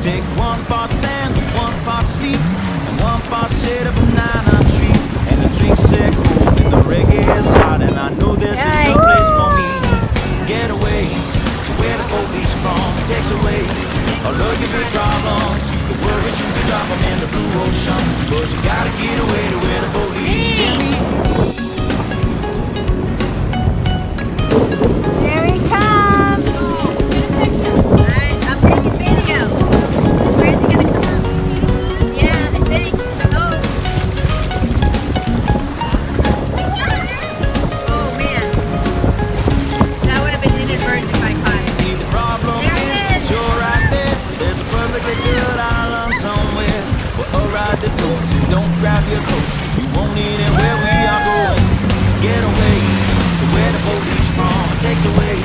Take 1 part sand, 1 part sea, and 1 part shade of a banana tree. And the drinks are cool, and the reggae is hot, and I know this is the place for me. Get away to where the boat leaves from. It takes away all of your big problems. The worries you can drop them in the blue ocean, but you gotta get away to where the boat leads. Jimmy. Here he comes. Alright, I'm taking video. Where's he gonna come up? Yeah, I think. Oh man. That would have been inadvertent if I caught it. See, the problem is that you're right there. There's a perfectly good island somewhere. Well, alright, the boats and don't grab your coat. You won't need it where we are going. Get away to where the boat leaves from. It takes away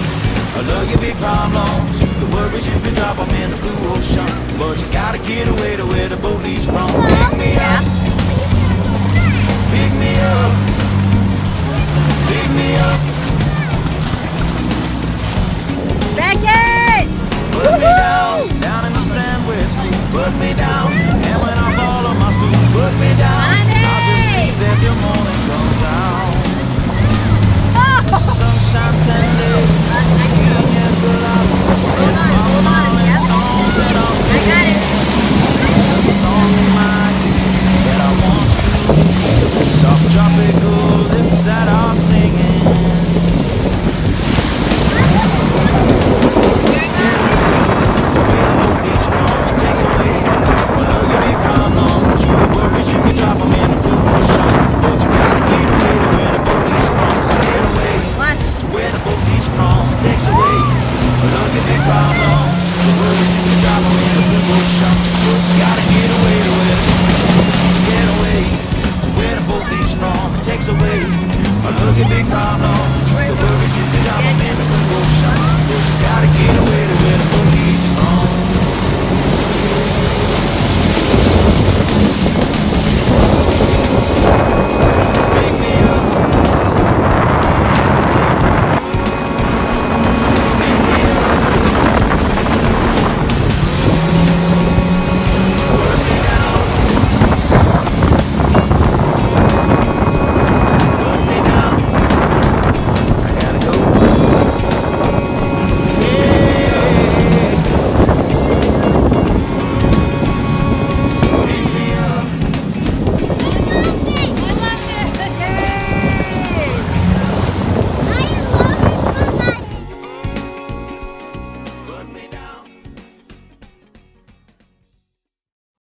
all of your big problems. The worries you can drop them in the blue ocean, but you gotta get away to where the boat leaves from. Pick me up.